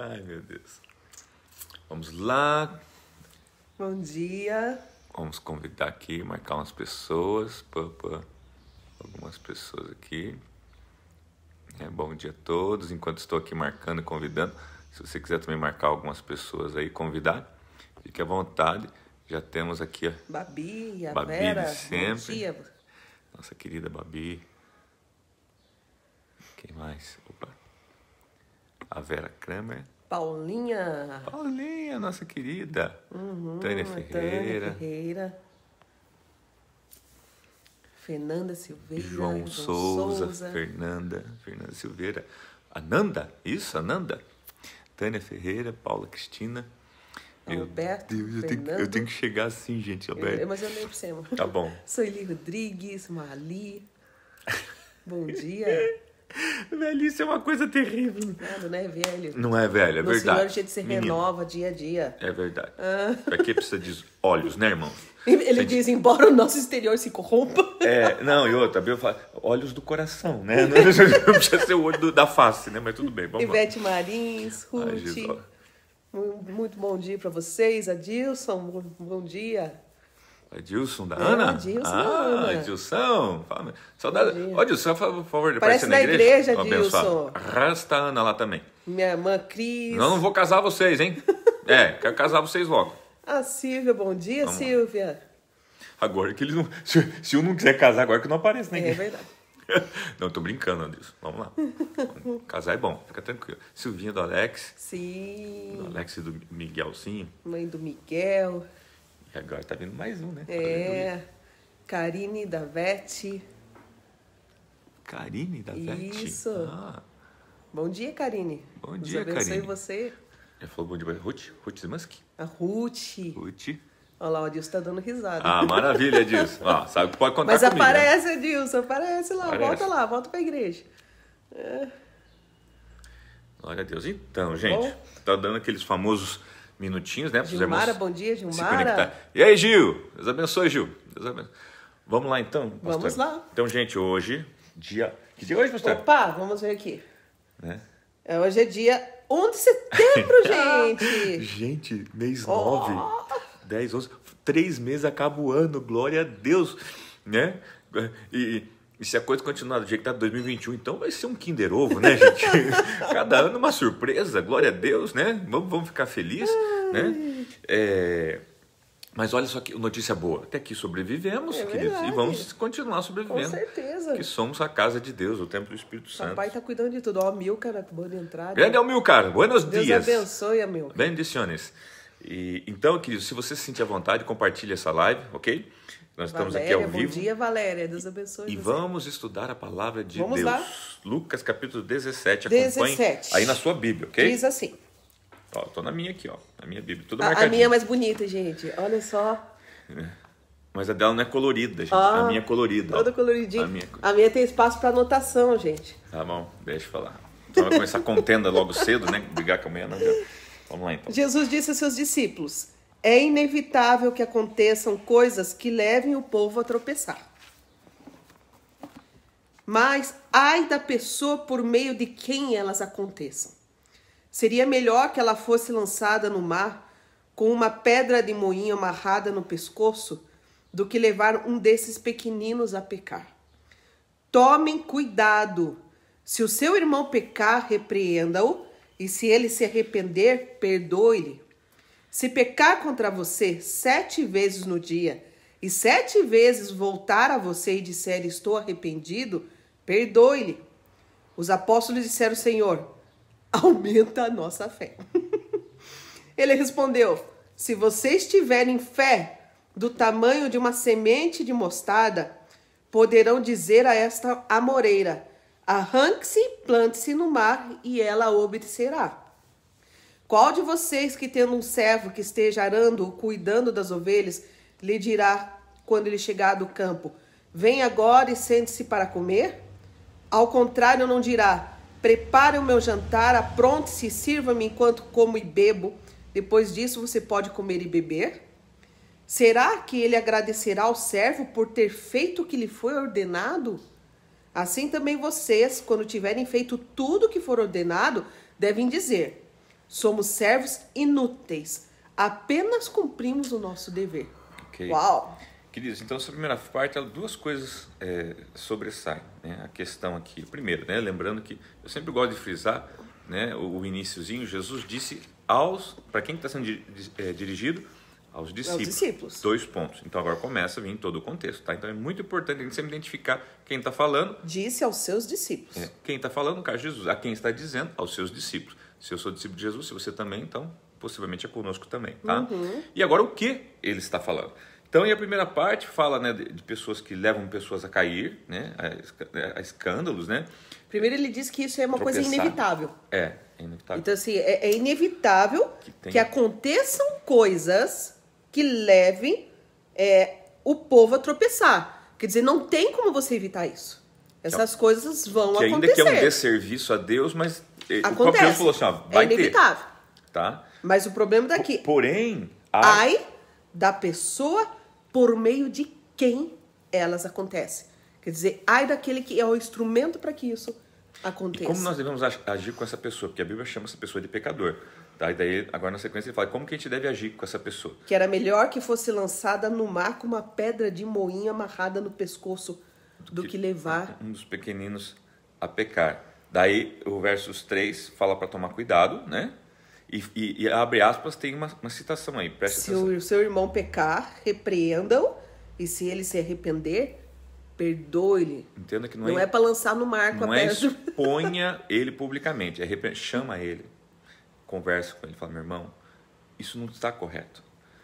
Ai, meu Deus. Vamos lá. Bom dia. Vamos convidar aqui, marcar umas pessoas. Algumas pessoas aqui. Bom dia a todos. Enquanto estou aqui marcando e convidando, se você quiser também marcar algumas pessoas aí, convidar, fique à vontade. Já temos aqui a Babi, a Babi Vera. de sempre. Bom dia. Nossa querida Babi. Quem mais? Opa. A Vera Kramer. Paulinha. Paulinha, nossa querida. Tânia Ferreira. Fernanda Silveira. João Souza. Fernanda Silveira. Ananda? Isso, Ananda. Tânia Ferreira, Paula Cristina. Alberto, Meu Deus, eu tenho que chegar assim, gente, Alberto. Mas eu leio por cima. Tá bom. Sueli Rodrigues, Mali. Bom dia. Velhice é uma coisa terrível. Nada, não é velho. Não é velho, é Meu verdade. senhor, a gente se renova dia a dia. É verdade. Pra que precisa de olhos, né, irmão? Ele diz, embora o nosso exterior se corrompa. Não, e outra, eu falo, olhos do coração, né? Não precisa ser o olho da face, né? Mas tudo bem, vamos lá. Ivete Marins, Ruth. Muito bom dia para vocês. Adilson, bom dia. Adilson da Ana? Adilson da Ana. Adilson. Saudade. Adilson, por favor, parece na igreja, Adilson. Arrasta a Ana lá também. Minha irmã Cris. Não vou casar vocês, hein? Quero casar vocês logo. A Silvia, bom dia, vamos Silvia. Lá. Agora que eles não... Se um não quiser casar agora, que não apareça na igreja. É verdade. Não, tô brincando, Adilson. Vamos lá. Casar é bom, fica tranquilo. Silvinha do Alex. Sim. Do Alex e do Miguelzinho. Mãe do Miguel. E agora tá vindo mais um, né? Karine da Vete. Karine da Vete? Isso. Bom dia, Karine. Bom dia, Deus abençoe Karine. você. Já falou bom dia pra Ruth Zimanski? A Ruth. Olha lá, o Adilson tá dando risada. Maravilha, Adilson. Sabe que pode contar comigo. Mas aparece, né? Adilson, aparece lá. Aparece. Volta pra igreja. Glória a Deus. Então, gente, tá dando aqueles famosos minutinhos, né? Gilmara, bom dia, Gilmara. E aí, Gil? Deus abençoe, Gil. Deus abençoe. Vamos lá, então, pastor? Vamos lá. Então, gente, hoje, Que dia é hoje, pastor? Opa, vamos ver aqui. Hoje é dia 1 de setembro, gente. Gente, mês 9, 10, 11, 3 meses acaba o ano, glória a Deus, né? E se a coisa continuar do jeito que tá 2021, então vai ser um Kinder Ovo, né, gente? Cada ano uma surpresa, glória a Deus, né? Vamos ficar felizes, né? Mas olha só que notícia boa. Até aqui sobrevivemos, queridos. E vamos continuar sobrevivendo. Com certeza. Que somos a casa de Deus, o templo do Espírito Santo. Papai tá cuidando de tudo. Ó, Milcar, acabou de entrar. Grande é o Milcar. Buenos dias. Deus abençoe, Milcar. Bendiciones. Então, queridos, se você se sentir à vontade, compartilhe essa live, ok? Nós estamos aqui ao vivo. Bom dia, Valéria. Deus abençoe E você. Vamos estudar a palavra de Deus. Lá. Lucas, capítulo 17. Acompanhe aí na sua Bíblia, ok? Diz assim. Tô na minha aqui, na minha Bíblia. Tudo marcadinho. A minha é mais bonita, gente. Olha só. Mas a dela não é colorida, gente. A minha é colorida. Toda coloridinha. A minha tem espaço para anotação, gente. Tá bom, deixa eu falar. Então vai começar a contenda logo cedo, né? Brigar com a mulher, não. Vamos lá, então. Jesus disse a seus discípulos: é inevitável que aconteçam coisas que levem o povo a tropeçar. Mas ai da pessoa por meio de quem elas aconteçam. Seria melhor que ela fosse lançada no mar com uma pedra de moinho amarrada no pescoço do que levar um desses pequeninos a pecar. Tomem cuidado. Se o seu irmão pecar, repreenda-o, e se ele se arrepender, perdoe-lhe. Se pecar contra você 7 vezes no dia, e 7 vezes voltar a você e disser, estou arrependido, perdoe-lhe. Os apóstolos disseram, Senhor, aumenta a nossa fé. Ele respondeu, se vocês tiverem fé do tamanho de uma semente de mostarda, poderão dizer a esta amoreira, arranque-se, plante-se no mar e ela obedecerá. Qual de vocês que tendo um servo que esteja arando ou cuidando das ovelhas, lhe dirá quando ele chegar do campo, vem agora e sente-se para comer? Ao contrário, não dirá, prepare o meu jantar, apronte-se e sirva-me enquanto como e bebo, depois disso você pode comer e beber? Será que ele agradecerá ao servo por ter feito o que lhe foi ordenado? Assim também vocês, quando tiverem feito tudo o que for ordenado, devem dizer, Somos servos inúteis. Apenas cumprimos o nosso dever. Ok. Uau! Queridos, então, essa primeira parte, duas coisas sobressaem, né? A questão aqui, primeiro, né? Lembrando que eu sempre gosto de frisar, né, o iniciozinho, Jesus disse para quem está sendo dirigido? Aos discípulos. 2 pontos. Então, agora começa a vir todo o contexto, tá? Então, é muito importante a gente sempre identificar quem está falando. Disse aos seus discípulos. Quem está falando, no caso de Jesus. A quem está dizendo? Aos seus discípulos. Se eu sou discípulo de Jesus, se você também, então, possivelmente é conosco também, tá? E agora, o que ele está falando? Então, e a primeira parte fala, né, de pessoas que levam pessoas a cair, né, a escândalos, né? Primeiro ele diz que isso é uma coisa inevitável. É inevitável. Então, assim, é inevitável que aconteçam coisas que levem o povo a tropeçar. Quer dizer, não tem como você evitar isso. Essas coisas vão acontecer. Ainda que é um desserviço a Deus, mas acontece. O próprio Deus falou assim, ó, vai ter. É inevitável. Tá? Mas o problema daqui... Porém... Ai da pessoa por meio de quem elas acontecem. Quer dizer, ai daquele que é o instrumento para que isso aconteça. E como nós devemos agir com essa pessoa? Porque a Bíblia chama essa pessoa de pecador. Tá? E daí, agora na sequência, ele fala como que a gente deve agir com essa pessoa. Que era melhor que fosse lançada no mar com uma pedra de moinho amarrada no pescoço do que levar... Um dos pequeninos a pecar. Daí, o versos 3 fala para tomar cuidado, né? E abre aspas, tem uma citação aí. Se o seu irmão pecar, repreendam. E se ele se arrepender, perdoe-lhe. Entenda que não é para lançar no mar com a pedra. Não é exponha ele publicamente. Chama ele. Conversa com ele. Fala, meu irmão, isso não está correto.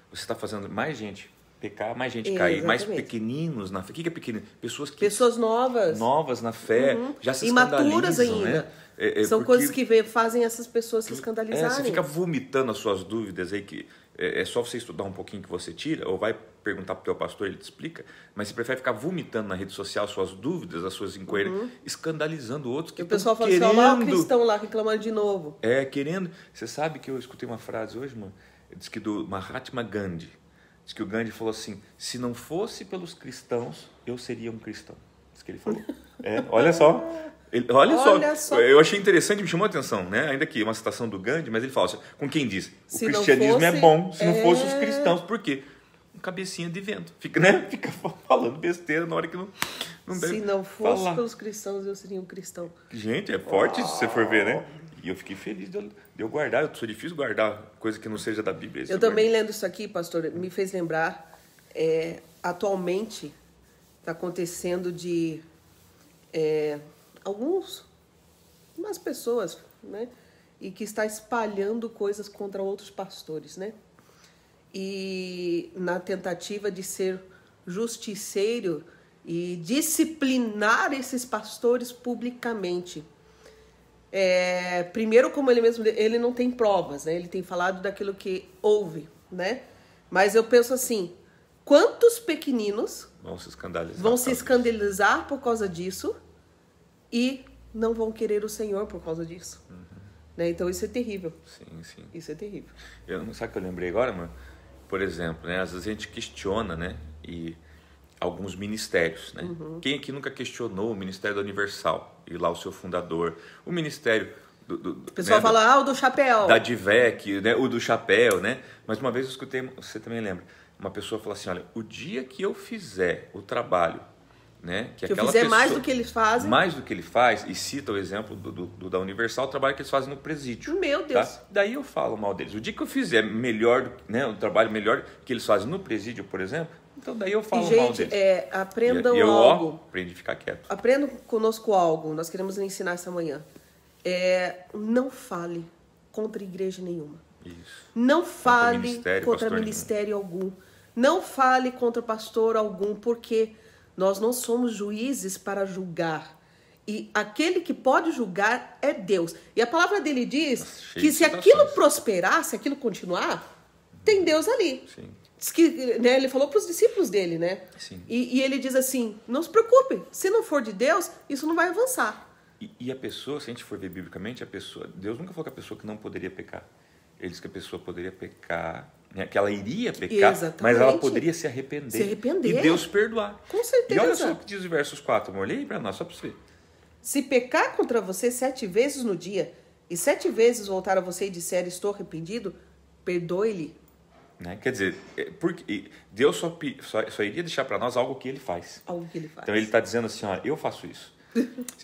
Você está fazendo mais gente pecar, mais gente cair. Mais pequeninos na fé. O que é pequenino? Pessoas novas. Novas na fé. Já se imaturas ainda. Né? São coisas que fazem essas pessoas se escandalizarem. Você fica vomitando as suas dúvidas aí, que é só você estudar um pouquinho que você tira, ou vai perguntar para o teu pastor, ele te explica, mas você prefere ficar vomitando na rede social as suas dúvidas, as suas incoerências, escandalizando outros que estão querendo... E o pessoal fala assim, ó, o cristão lá reclamando de novo. Querendo... Você sabe que eu escutei uma frase hoje, mano, diz que do Mahatma Gandhi, diz que o Gandhi falou assim, se não fosse pelos cristãos, eu seria um cristão. Diz que ele falou. Olha só... Olha só, eu achei interessante, me chamou a atenção, né? Ainda que uma citação do Gandhi, mas ele fala assim, com quem diz, o cristianismo é bom se não fosse os cristãos, por quê? Um cabecinha de vento, fica falando besteira na hora que não deve Se não fosse pelos cristãos, eu seria um cristão. Gente, é forte se você for ver, né? E eu fiquei feliz de eu guardar, eu sou difícil guardar coisa que não seja da Bíblia. Eu também lendo isso aqui, pastor, me fez lembrar, atualmente está acontecendo de... algumas pessoas, né, e que está espalhando coisas contra outros pastores, né, e na tentativa de ser justiceiro e disciplinar esses pastores publicamente. Primeiro, como ele não tem provas, né, ele tem falado daquilo que houve, né, mas eu penso assim, quantos pequeninos vão se escandalizar por causa disso e não vão querer o Senhor por causa disso. Né? Então isso é terrível. Sim. Isso é terrível. Sabe o que eu lembrei agora, mano? Por exemplo, né? Às vezes a gente questiona, né? E alguns ministérios, né? Quem aqui nunca questionou o Ministério da Universal? E lá o seu fundador. O Ministério o pessoal fala, o do chapéu. Da DIVEC, né? O do chapéu, né? Mas uma vez eu escutei, você também lembra, uma pessoa falou assim, olha, o dia que eu fizer o trabalho, né, que eu fizer mais do que eles fazem. Mais do que ele faz, e cita o exemplo da Universal, o trabalho que eles fazem no presídio. Meu Deus. Tá? Daí eu falo mal deles. O dia que eu fizer melhor, né, um trabalho melhor que eles fazem no presídio, por exemplo, então daí eu falo mal deles. Aprendam eu algo. Aprendi a ficar quieto. Aprendam conosco algo. Nós queremos ensinar essa manhã. Não fale contra igreja nenhuma. Isso. Não fale contra ministério algum. Não fale contra pastor algum, porque... nós não somos juízes para julgar. E aquele que pode julgar é Deus. E a palavra dele diz que se aquilo prosperar, se aquilo continuar, tem Deus ali. Sim. Diz que, né, ele falou para os discípulos dele, né? Sim. E ele diz assim, não se preocupe, se não for de Deus, isso não vai avançar. E a pessoa, se a gente for ver biblicamente, Deus nunca falou que a pessoa que não poderia pecar. Ele disse que a pessoa poderia pecar, né, que ela iria pecar, exatamente, mas ela poderia se arrepender. E Deus perdoar. Com certeza. E olha só o que diz o versos 4, amor. Leia para nós, só para você ver. Se pecar contra você 7 vezes no dia, e 7 vezes voltar a você e disser, estou arrependido, perdoe-lhe. Né? Quer dizer, porque Deus só iria deixar para nós algo que ele faz. Algo que ele faz. Então ele está dizendo assim, ó, eu faço isso.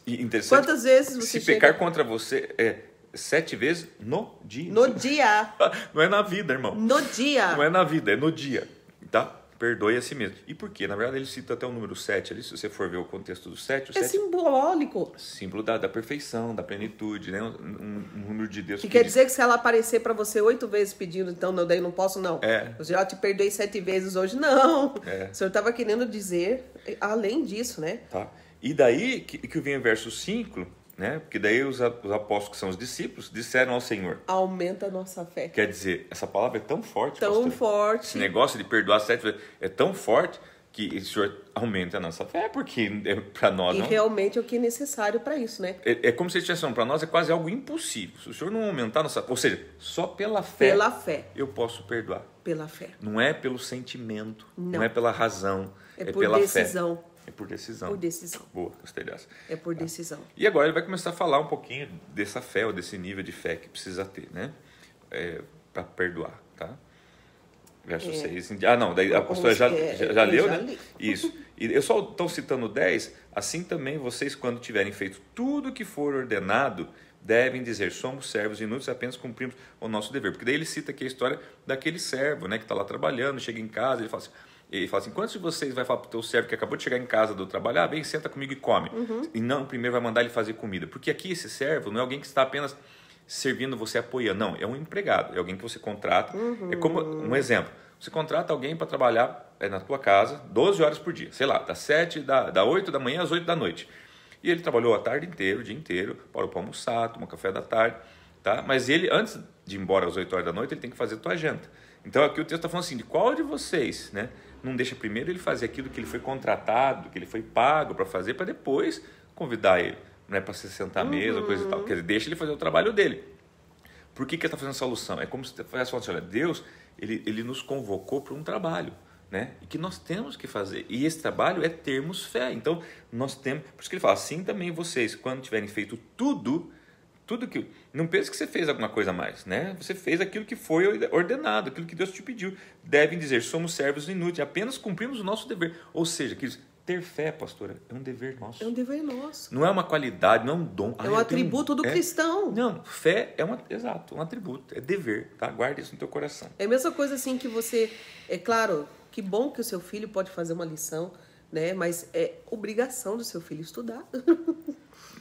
E interessante, Quantas vezes você se pecar contra você 7 vezes no dia. No dia. Não é na vida, irmão. No dia. Não é na vida, é no dia. Tá? Perdoe a si mesmo. E por quê? Na verdade, ele cita até o número 7 ali, se você for ver o contexto do 7. O 7 simbólico. Símbolo da perfeição, da plenitude, né? Um número de Deus. Que quer dizer que se ela aparecer para você 8 vezes pedindo, então daí não posso, não. Eu já te perdoei 7 vezes hoje, não. O senhor estava querendo dizer, além disso, né? Tá. E daí que vem o verso 5, né? Porque daí os apóstolos, que são os discípulos, disseram ao Senhor. Aumenta a nossa fé. Quer dizer, essa palavra é tão forte, tão pastor. Forte. Esse negócio de perdoar 7 vezes é tão forte que o Senhor aumenta a nossa fé, porque para nós não... E realmente é o que é necessário para isso, né? É como se ele estivesse falando, para nós é quase algo impossível. Se o Senhor não aumentar a nossa fé, ou seja, só pela fé, eu posso perdoar. Pela fé. Não é pelo sentimento, não é pela razão, é pela decisão. Fé. É por decisão. Por decisão. Boa, gostei dessa. É por decisão. E agora ele vai começar a falar um pouquinho dessa fé, ou desse nível de fé que precisa ter, né? Para perdoar, tá? Verso 6. Ah, não, daí a pastora já leu, né? Li. Isso. E eu só estou citando 10. Assim também vocês, quando tiverem feito tudo o que for ordenado, devem dizer, somos servos inúteis, apenas cumprimos o nosso dever. Porque daí ele cita aqui a história daquele servo, né? Que está lá trabalhando, chega em casa, ele fala assim, quantos de vocês vai falar para o teu servo que acabou de chegar em casa do trabalho, bem, senta comigo e come. E não, primeiro vai mandar ele fazer comida. Porque aqui esse servo não é alguém que está apenas servindo você, apoiando. Não, é um empregado, é alguém que você contrata. É como um exemplo, você contrata alguém para trabalhar na tua casa 12 horas por dia, sei lá, da 8 da manhã às 8 da noite. E ele trabalhou a tarde inteira, o dia inteiro, parou para almoçar, tomar café da tarde, tá? Mas ele, antes de ir embora às 8 horas da noite, ele tem que fazer a tua janta. Então aqui o texto está falando assim, de qual de vocês, né, não deixa primeiro ele fazer aquilo que ele foi contratado, que ele foi pago para fazer, para depois convidar ele, né, para se sentar à mesa, coisa e tal. Quer dizer, deixa ele fazer o trabalho dele. Por que ele está fazendo essa solução? É como se estivesse falando assim, olha, Deus, ele nos convocou para um trabalho, né, e que nós temos que fazer. E esse trabalho é termos fé. Então, nós temos... Por isso que ele fala, assim também vocês, quando tiverem feito tudo que... Não pense que você fez alguma coisa a mais, né? Você fez aquilo que foi ordenado, aquilo que Deus te pediu. Devem dizer, somos servos inúteis, apenas cumprimos o nosso dever. Ou seja, queridos, ter fé, pastora, é um dever nosso. É um dever nosso. Não é uma qualidade, não é um dom. É um atributo do cristão. Não, fé é um atributo, é dever, tá? Guarda isso no teu coração. É a mesma coisa assim que você... É claro, que bom que o seu filho pode fazer uma lição, né? Mas é obrigação do seu filho estudar.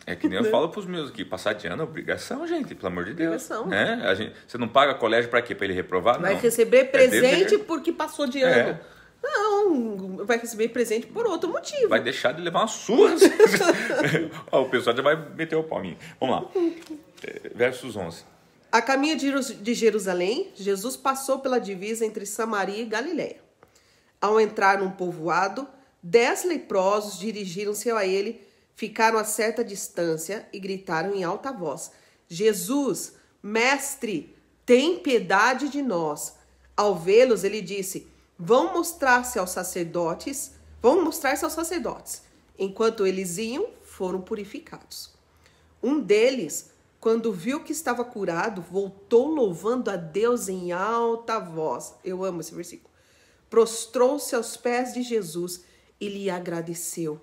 É que nem eu falo para os meus aqui, passar de ano é obrigação, gente, pelo amor de Deus. Obrigação. Né? Você não paga colégio para quê? Para ele reprovar? Vai não. receber presente porque passou de ano. Não, vai receber presente por outro motivo. Vai deixar de levar umas surras. O pessoal já vai meter o pau em mim. Vamos lá. Versos 11. A caminho de Jerusalém, Jesus passou pela divisa entre Samaria e Galiléia. Ao entrar num povoado, 10 leprosos dirigiram-se a ele, ficaram a certa distância e gritaram em alta voz, Jesus, mestre, tem piedade de nós. Ao vê-los, ele disse, vão mostrar-se aos sacerdotes. Enquanto eles iam, foram purificados. Um deles, quando viu que estava curado, voltou louvando a Deus em alta voz. Eu amo esse versículo. Prostrou-se aos pés de Jesus e lhe agradeceu.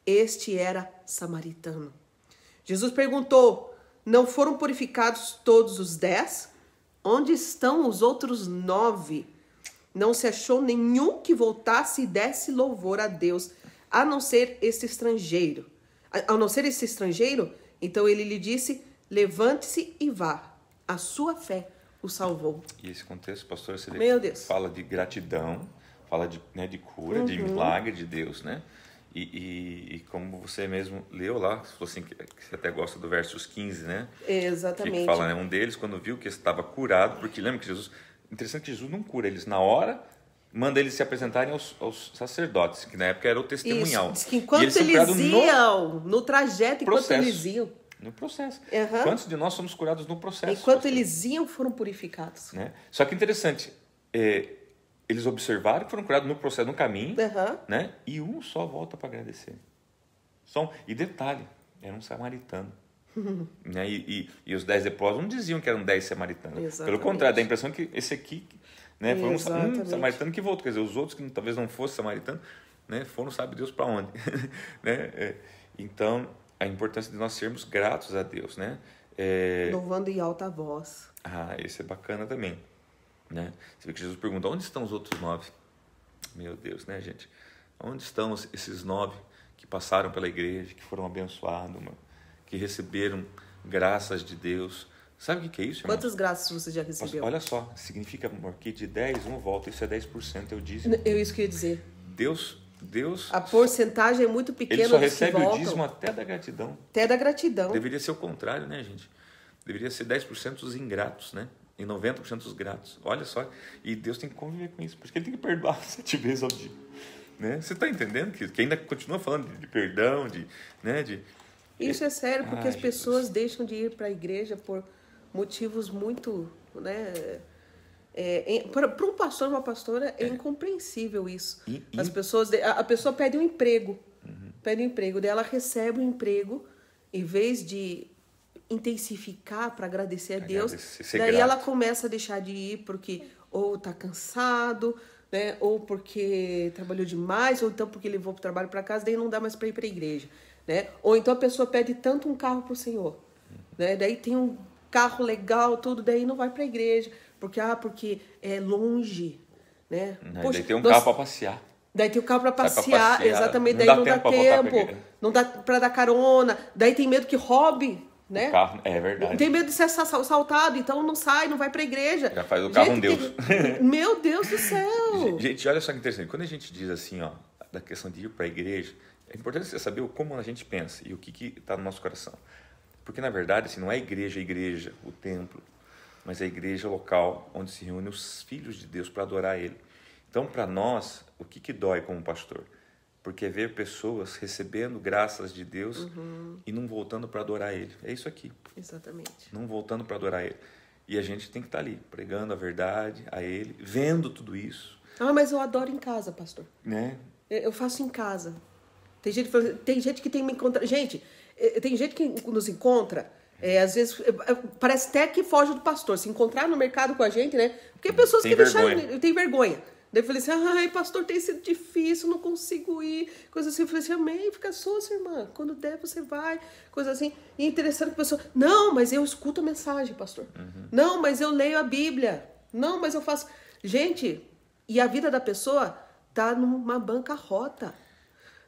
Este era samaritano. Jesus perguntou, não foram purificados todos os 10? Onde estão os outros 9? Não se achou nenhum que voltasse e desse louvor a Deus, a não ser esse estrangeiro. Então ele lhe disse, levante-se e vá. A sua fé o salvou. E esse contexto, pastor, você fala de gratidão, fala de cura, de milagre de Deus, né? E como você mesmo leu lá, assim, que você até gosta do versos 15, né? Exatamente. Que fala, né? Um deles, quando viu que estava curado, porque lembra que Jesus... Interessante que Jesus não cura eles na hora, manda eles se apresentarem aos sacerdotes, que na época era o testemunhal. Isso, diz que enquanto eles iam, no trajeto, enquanto eles iam... No processo. Uhum. Quantos de nós somos curados no processo? Enquanto eles iam, foram purificados. Né? Só que interessante, eles observaram que foram curados no processo, no caminho, né? E um só volta para agradecer. E detalhe, era um samaritano. Né? E os 10 leprosos não diziam que eram 10 samaritanos. Exatamente. Pelo contrário, dá a impressão que esse aqui, né, foi um Exatamente. samaritano que voltou. Quer dizer, os outros que talvez não fossem samaritanos, né, foram, sabe Deus para onde. Né? Então, a importância de nós sermos gratos a Deus. Né? Louvando em alta voz. Esse é bacana também. Né? Você vê que Jesus pergunta, onde estão os outros 9? Meu Deus, né, gente? Onde estão esses 9 que passaram pela igreja, que foram abençoados, que receberam graças de Deus? Sabe o que é isso, irmão? Quantas graças você já recebeu? Olha só, significa, amor, que de 10, 1 volta, isso é 10%, eu disse. Isso que eu ia dizer. Deus... A porcentagem é muito pequena. Ele só recebe o dízimo até da gratidão. Até da gratidão. Deveria ser o contrário, né, gente? Deveria ser 10% dos ingratos, né? E 90% dos gratos. Olha só. E Deus tem que conviver com isso. Por isso que ele tem que perdoar 7 vezes ao dia. Né? Você está entendendo que ainda continua falando de perdão, Isso é sério, porque as pessoas deixam de ir para a igreja por motivos muito... Né, para um pastor, uma pastora, é incompreensível isso. As pessoas, a pessoa pede um emprego. Pede um emprego. Daí ela recebe um emprego, em vez de intensificar para agradecer a Deus, daí ela começa a deixar de ir porque ou está cansado, né, ou porque trabalhou demais, ou então porque levou o trabalho para casa, daí não dá mais para ir para a igreja. Né? Ou então a pessoa pede tanto um carro para o Senhor. Né? Daí tem um carro legal, tudo, daí não vai para a igreja. Porque é longe, né? Poxa, daí tem um carro para passear. Daí tem o carro para passear, exatamente. Daí não dá tempo, não dá para dar carona. Daí tem medo que roube, né? O carro, é verdade. Tem medo de ser assaltado, então não sai, não vai para a igreja. Já faz o carro um Deus. Meu Deus do céu! Gente, olha só que interessante. Quando a gente diz assim, ó, da questão de ir para a igreja, é importante você saber como a gente pensa e o que está no nosso coração. Porque, na verdade, assim, não é a igreja, o templo, mas a igreja local onde se reúnem os filhos de Deus para adorar Ele. Então, para nós, o que dói como pastor? Porque é ver pessoas recebendo graças de Deus e não voltando para adorar Ele. É isso aqui. Exatamente. Não voltando para adorar Ele. E a gente tem que estar ali, pregando a verdade a Ele, vendo tudo isso. Mas eu adoro em casa, pastor. Né? Eu faço em casa. Tem gente que tem me encontrado. Gente, tem gente que nos encontra... às vezes, parece até que foge do pastor. Se encontrar no mercado com a gente, né? Porque pessoas que deixaram... Tem vergonha. Daí eu falei assim, pastor, tem sido difícil, não consigo ir. Coisa assim. Eu falei assim, amém, fica sua irmã. Quando der, você vai. Coisa assim. E é interessante que a pessoa... Não, mas eu escuto a mensagem, pastor. Não, mas eu leio a Bíblia. Não, mas eu faço... Gente, e a vida da pessoa tá numa bancarrota.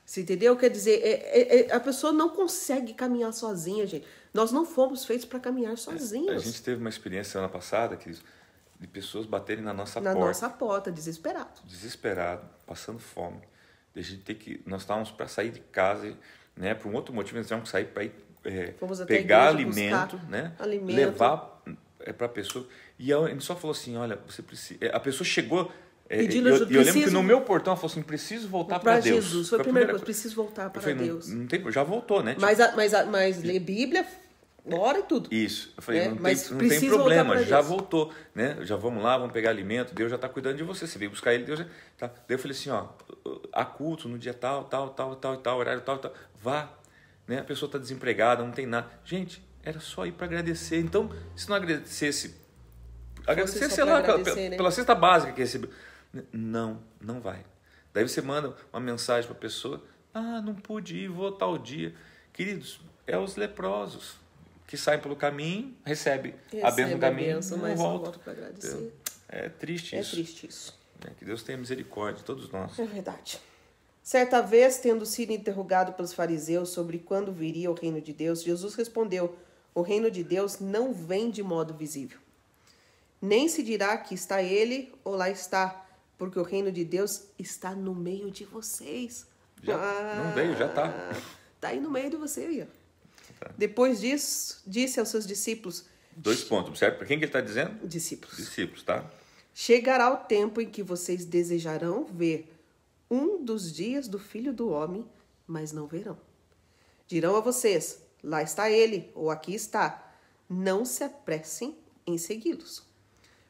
Você entendeu? Quer dizer, a pessoa não consegue caminhar sozinha, gente. Nós não fomos feitos para caminhar sozinhos. A gente teve uma experiência semana passada, de pessoas baterem na nossa porta. Na nossa porta, desesperado. Desesperado, passando fome. De a gente ter que... Nós estávamos para sair de casa, né? Por um outro motivo, nós tivemos que sair para ir pegar alimento, né? Levar para a pessoa. E a gente só falou assim, olha, você precisa... A pessoa chegou... E eu lembro que no meu portão ela falou assim, preciso voltar para Deus. Jesus, foi a primeira coisa, preciso voltar para Deus. Não tem, já voltou, né? Mas ler Bíblia, ora e tudo. Isso, eu falei, não tem problema, já voltou, né? Já vamos lá, vamos pegar alimento, Deus já está cuidando de você, você veio buscar Ele, Deus já... Tá. Daí eu falei assim, há culto no dia tal, horário tal, vá, né? A pessoa está desempregada, não tem nada. Gente, era só ir para agradecer. Então, se não agradecesse sei lá, pela cesta básica que recebeu... Não vai. Daí você manda uma mensagem para a pessoa, não pude ir, vou tal dia. Queridos, é os leprosos que saem pelo caminho, recebem a bênção do caminho, não voltam para agradecer. É triste isso. É triste isso. Que Deus tenha misericórdia de todos nós. É verdade. Certa vez, tendo sido interrogado pelos fariseus sobre quando viria o reino de Deus, Jesus respondeu, o reino de Deus não vem de modo visível. Nem se dirá que está ele ou lá está, porque o reino de Deus está no meio de vocês. Não veio, já está. Está aí no meio de você. Aí, tá. Depois disso, disse aos seus discípulos... 2 pontos, certo? Para quem que ele está dizendo? Discípulos. Discípulos, tá? Chegará o tempo em que vocês desejarão ver um dos dias do Filho do Homem, mas não verão. Dirão a vocês, lá está ele, ou aqui está. Não se apressem em segui-los.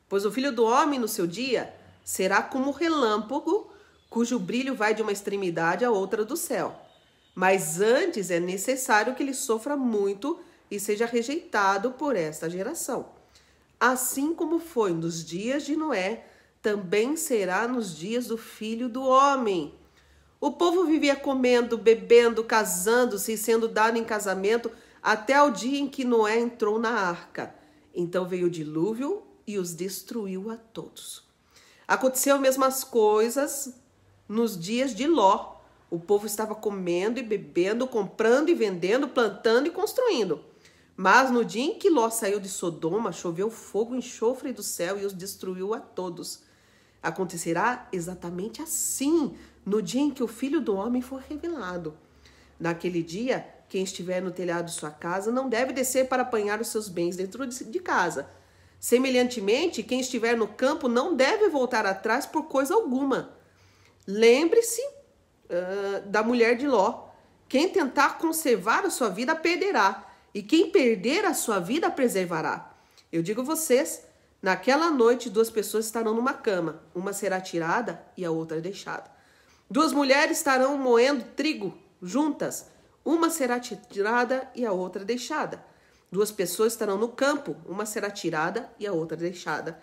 Pois o Filho do Homem, no seu dia... será como relâmpago, cujo brilho vai de uma extremidade à outra do céu. Mas antes é necessário que ele sofra muito e seja rejeitado por esta geração. Assim como foi nos dias de Noé, também será nos dias do Filho do Homem. O povo vivia comendo, bebendo, casando-se e sendo dado em casamento até o dia em que Noé entrou na arca. Então veio o dilúvio e os destruiu a todos. Aconteceu as mesmas coisas nos dias de Ló. O povo estava comendo e bebendo, comprando e vendendo, plantando e construindo. Mas no dia em que Ló saiu de Sodoma, choveu fogo e enxofre do céu e os destruiu a todos. Acontecerá exatamente assim no dia em que o Filho do Homem for revelado. Naquele dia, quem estiver no telhado de sua casa não deve descer para apanhar os seus bens dentro de casa. Semelhantemente, quem estiver no campo não deve voltar atrás por coisa alguma. Lembre-se da mulher de Ló. Quem tentar conservar a sua vida perderá, e quem perder a sua vida a preservará. Eu digo a vocês, naquela noite 2 pessoas estarão numa cama, uma será tirada e a outra deixada. 2 mulheres estarão moendo trigo juntas, uma será tirada e a outra deixada. 2 pessoas estarão no campo, uma será tirada e a outra deixada.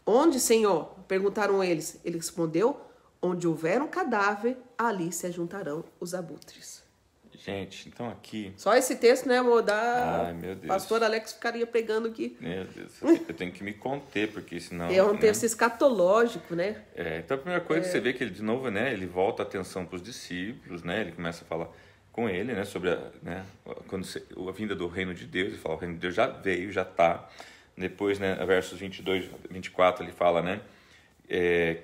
Onde, Senhor? Perguntaram eles. Ele respondeu, onde houver um cadáver, ali se ajuntarão os abutres. Gente, então aqui... Só esse texto, né, amor, Ai, meu Deus. pastor Alex ficaria pregando aqui. Meu Deus, eu tenho que me conter, porque senão... É um texto escatológico, né? Então a primeira coisa, você vê que ele, de novo, né, ele volta a atenção para os discípulos, né, ele começa a falar com ele, né, sobre a vinda do reino de Deus, ele fala, o reino de Deus já veio, já está. Depois, né, versos 22, 24, ele fala, né,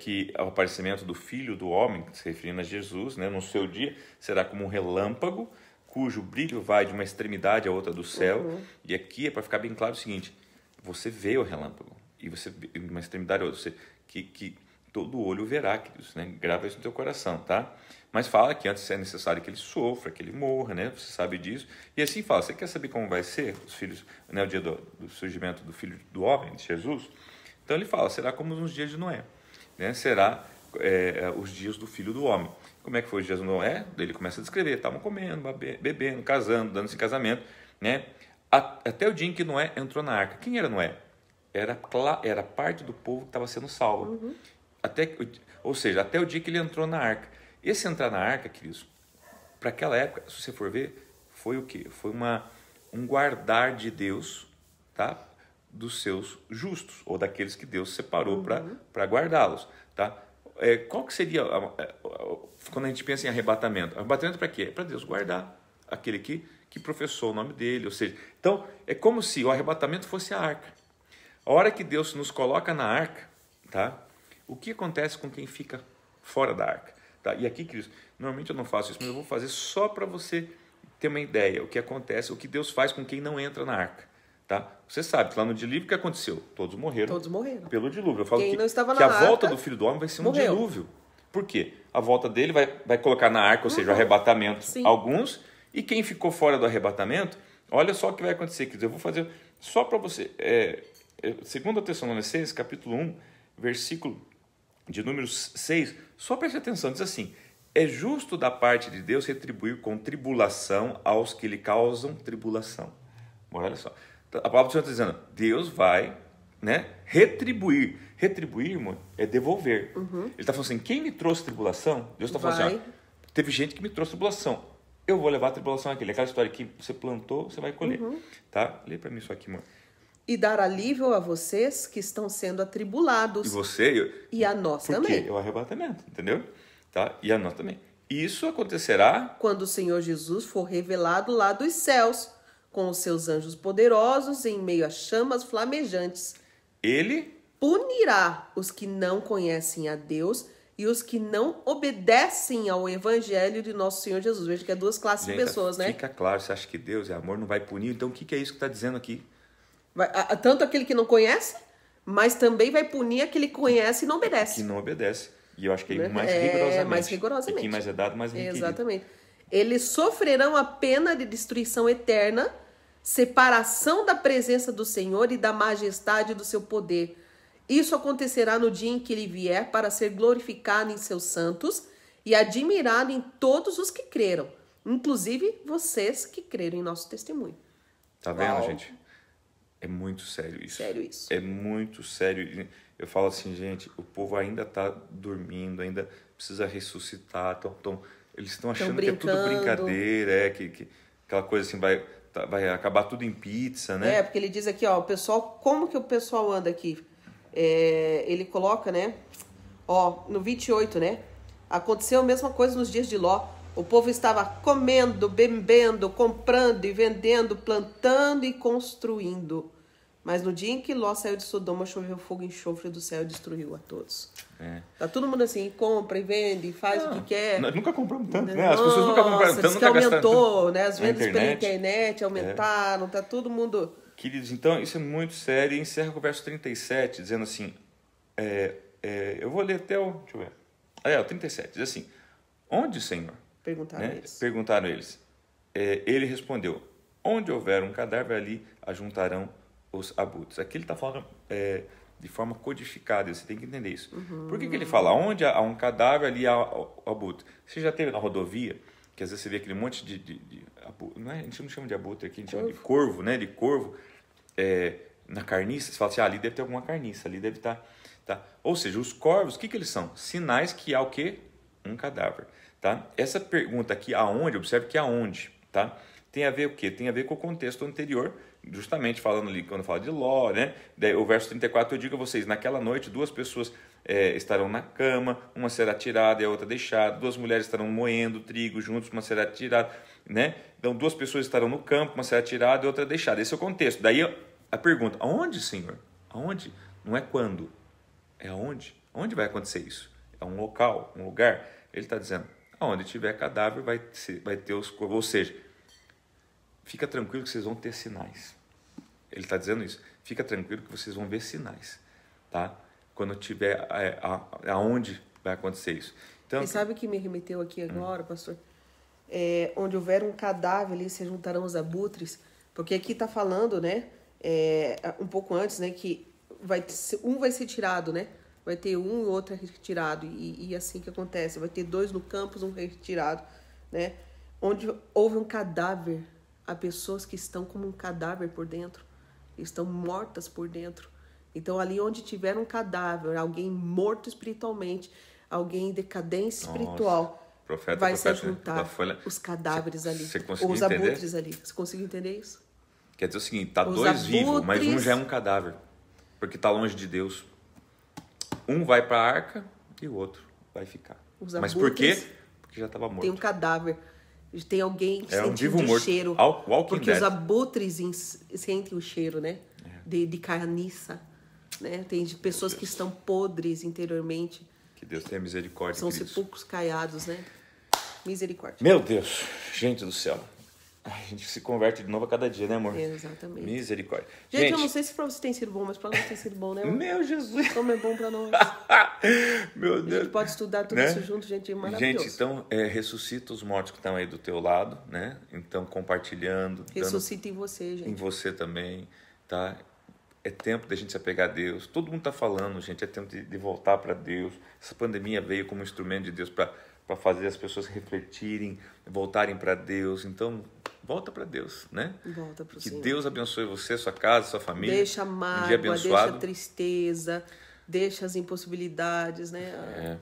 que o aparecimento do Filho do Homem, se referindo a Jesus, né, no seu dia, será como um relâmpago, cujo brilho vai de uma extremidade à outra do céu. E aqui é para ficar bem claro o seguinte, você vê o relâmpago, e você de uma extremidade à outra, que todo olho verá, queridos, né? Grava isso no teu coração, tá? Mas fala que antes é necessário que ele sofra, que ele morra, né? Você sabe disso. E assim fala, você quer saber como vai ser os filhos, né? O dia do surgimento do Filho do Homem, de Jesus? Então ele fala, será como nos dias de Noé, né? Será os dias do Filho do Homem. Como é que foi os dias de Noé? Ele começa a descrever, estavam comendo, bebendo, casando, dando-se em casamento, né? Até o dia em que Noé entrou na arca. Quem era Noé? Era parte do povo que estava sendo salvo. Ou seja, até o dia que ele entrou na arca. Esse entrar na arca, queridos, para aquela época, se você for ver, foi o quê? Foi um guardar de Deus, tá? Dos seus justos, ou daqueles que Deus separou para guardá-los, tá? Qual que seria, quando a gente pensa em arrebatamento? Arrebatamento para quê? É para Deus guardar aquele que professou o nome dele, ou seja, então é como se o arrebatamento fosse a arca. A hora que Deus nos coloca na arca, tá? O que acontece com quem fica fora da arca? Tá? E aqui, queridos, normalmente eu não faço isso, mas eu vou fazer só para você ter uma ideia, o que acontece, o que Deus faz com quem não entra na arca. Tá? Você sabe que lá no dilúvio o que aconteceu? Todos morreram pelo dilúvio. Eu falo quem não estava que na a volta arca, do Filho do Homem vai ser um morreu. dilúvio. Por quê? A volta dele vai colocar na arca, ou seja, o arrebatamento, alguns, e quem ficou fora do arrebatamento, olha só o que vai acontecer. Quer dizer, eu vou fazer só para você. 2 Tessalonicenses, capítulo 1, versículo de número 6, só preste atenção, diz assim, é justo da parte de Deus retribuir com tribulação aos que lhe causam tribulação. Olha só, a palavra do Senhor está dizendo, Deus vai, né, retribuir. Retribuir, irmão, é devolver. Ele está falando assim, quem me trouxe tribulação, Deus está falando assim, teve gente que me trouxe tribulação, eu vou levar a tribulação àquele. Aquela história que você plantou, você vai colher. Tá? Lê para mim isso aqui, amor. E dar alívio a vocês que estão sendo atribulados. E você... E a nós também. Por quê? É o arrebatamento, entendeu? Tá? E a nós também. Isso acontecerá... quando o Senhor Jesus for revelado lá dos céus, com os seus anjos poderosos, em meio a chamas flamejantes. Ele... punirá os que não conhecem a Deus e os que não obedecem ao evangelho de nosso Senhor Jesus. Veja que é 2 classes de pessoas, né? Fica claro, você acha que Deus é amor, não vai punir? Então o que é isso que está dizendo aqui? Tanto aquele que não conhece, mas também vai punir aquele que conhece e não obedece. Que não obedece. E eu acho que é mais rigorosamente. Mais rigorosamente. E quem mais é dado, mais é requerido. Exatamente. Eles sofrerão a pena de destruição eterna, separação da presença do Senhor e da majestade do seu poder. Isso acontecerá no dia em que ele vier para ser glorificado em seus santos e admirado em todos os que creram, inclusive vocês que creram em nosso testemunho. Tá vendo, Uau. gente? É muito sério isso. Sério isso. É muito sério. Eu falo assim, gente, o povo ainda está dormindo, ainda precisa ressuscitar. Eles estão achando que é tudo brincando. brincadeira, que aquela coisa assim vai acabar tudo em pizza, né? Porque ele diz aqui, ó, o pessoal, como que o pessoal anda aqui? Ele coloca, né? Ó, no 28, né? Aconteceu a mesma coisa nos dias de Ló. O povo estava comendo, bebendo, comprando e vendendo, plantando e construindo. Mas no dia em que Ló saiu de Sodoma, choveu fogo e enxofre do céu e destruiu a todos. Tá todo mundo assim, compra e vende, faz o que quer. Nós nunca compramos tanto, né? As pessoas nunca compraram tanto, diz que nunca gastaram aumentou, tanto né? As na vendas pela internet aumentaram, tá todo mundo... Queridos, então isso é muito sério. E encerra com o verso 37, dizendo assim, eu vou ler até o... Deixa eu ver. O 37, diz assim, onde, Senhor? Perguntaram eles. Ele respondeu, onde houver um cadáver, ali ajuntarão os abutres. Aqui ele está falando de forma codificada, você tem que entender isso. Por que ele fala, onde há um cadáver, ali há o abutre? Você já teve na rodovia, que às vezes você vê aquele monte de abutre, a gente não chama de abutre aqui, a gente chama de corvo, né? De corvo, na carniça, você fala assim, ali deve ter alguma carniça, ali deve estar... Tá? Ou seja, os corvos, o que eles são? Sinais que há o quê? Um cadáver. Tá? Essa pergunta aqui, aonde, observe que aonde, tá? Tem a ver o quê? Tem a ver com o contexto anterior, justamente falando ali, quando fala de Ló, né? Daí, o verso 34, eu digo a vocês, naquela noite 2 pessoas estarão na cama, uma será tirada e a outra deixada, 2 mulheres estarão moendo trigo juntos, uma será tirada, né? Então 2 pessoas estarão no campo, uma será tirada e outra deixada. Esse é o contexto. Daí a pergunta, aonde, Senhor? Aonde? Não é quando, é aonde. Aonde vai acontecer isso? É um local, um lugar. Ele está dizendo, aonde tiver cadáver vai ter os corvos. Ou seja, fica tranquilo que vocês vão ter sinais. Ele está dizendo isso. Fica tranquilo que vocês vão ver sinais. Tá? Quando tiver aonde vai acontecer isso. Então, e sabe o que me remeteu aqui agora, pastor? Onde houver um cadáver ali, se juntarão os abutres. Porque aqui está falando, né? Um pouco antes, né? Que um vai ser tirado, né? Vai ter um e outro retirado. E assim que acontece. Vai ter 2 no campo, um retirado, né? Onde houve um cadáver, há pessoas que estão como um cadáver por dentro. Estão mortas por dentro. Então, ali onde tiver um cadáver, alguém morto espiritualmente, alguém em decadência espiritual, vai se juntar os cadáveres ali. Os abutres ali. Você conseguiu entender isso? Quer dizer o seguinte, está 2 vivos, mas um já é um cadáver. Porque está longe de Deus. Um vai para a arca e o outro vai ficar. Mas por quê? Porque já estava morto. Tem um cadáver. Tem alguém sentindo um morto. cheiro. Porque Dead. os abutres sentem o cheiro, né? De carniça. Né? Tem pessoas que estão podres interiormente. Que Deus tenha misericórdia. São sepulcros caiados, né? Misericórdia. Meu Deus, gente do céu. A gente se converte de novo a cada dia, né, amor? Exatamente. Misericórdia. Gente, eu não sei se pra você tem sido bom, mas pra nós tem sido bom, né? Meu Jesus. Como é bom pra nós. Meu Deus. A gente pode estudar tudo isso junto, gente, é maravilhoso. Gente, então, ressuscita os mortos que estão aí do teu lado, né? Então, compartilhando. Ressuscita em você, gente. Em você também, tá? É tempo da gente se apegar a Deus. Todo mundo está falando, gente, é tempo de voltar para Deus. Essa pandemia veio como instrumento de Deus para fazer as pessoas refletirem, voltarem para Deus. Então, volta para Deus, né? Volta para o Senhor. Que Deus abençoe você, sua casa, sua família. Deixa a mágoa, deixa a tristeza, deixa as impossibilidades, né?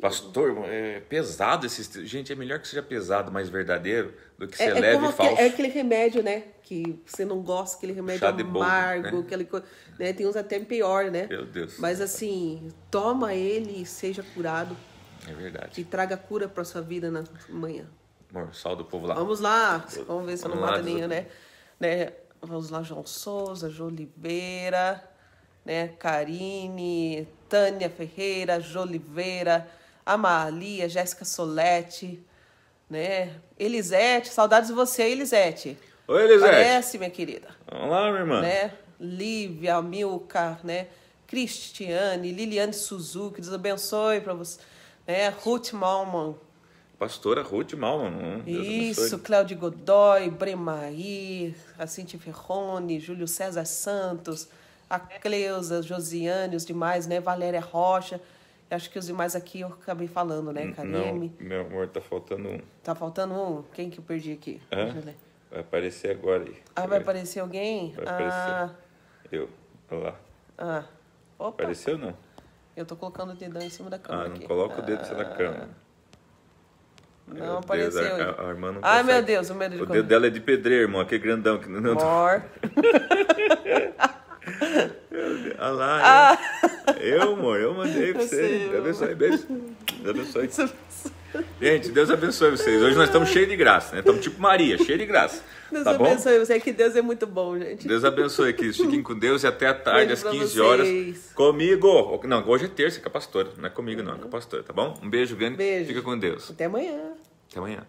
Pastor, é pesado esse... Gente, é melhor que seja pesado, mais verdadeiro, do que ser leve e falso. É aquele remédio, né? Que você não gosta, aquele remédio amargo, bolo, né? Aquele coisa, né? Tem uns até pior, né? Meu Deus. Mas assim, toma ele e seja curado. É verdade. Que traga cura para sua vida na manhã. Amor, salve o povo lá. Vamos lá. Vamos ver se eu não mata nenhum, né? Vamos lá, João Souza, Jô Oliveira, né? Karine, Tânia Ferreira, Jô Oliveira, Amalia, Jéssica Solete, né? Elisete, saudades de você, Elisete. Oi, Elisete. Parece, minha querida. Vamos lá, minha irmã. Né? Lívia, Milka, né? Cristiane, Liliane Suzuki, Deus abençoe para você. Né? Ruth Malman. Pastora Ruth Malman. Isso, Cláudio Godoy, Bremaí, a Cintia Ferrone, Júlio César Santos, a Cleusa, Josiane, os demais, né? Valéria Rocha. Acho que os demais aqui eu acabei falando, né? Karime. Não, meu amor, tá faltando um. Tá faltando um? Quem que eu perdi aqui? Vai aparecer agora aí. Ah, vai aparecer alguém? Vai aparecer. Eu. Olha lá. Ah. Opa. Apareceu ou não? Eu tô colocando o dedão em cima da câmera Não aqui. coloca o dedo em cima da câmera. Não apareceu. A irmã não Ai, consegue. meu Deus, o medo de O dedo dela é de pedreiro, irmão. Aquele grandão. Que não... Mor. Olha lá. Eu, amor. Eu mandei pra você. sei, Deus abençoe. Beijo. Deus abençoe. Gente, Deus abençoe vocês. Hoje nós estamos cheios de graça, né? Estamos tipo Maria, cheio de graça. Deus tá abençoe bom? você, que Deus é muito bom, gente. Deus abençoe aqui. Fiquem com Deus e até a tarde, Beijo às pra 15 vocês. horas. Comigo. Não, hoje é terça, com a pastora. Não é comigo, não. É com a pastora, tá bom? Um beijo grande. Beijo. Fica com Deus. Até amanhã. Até amanhã.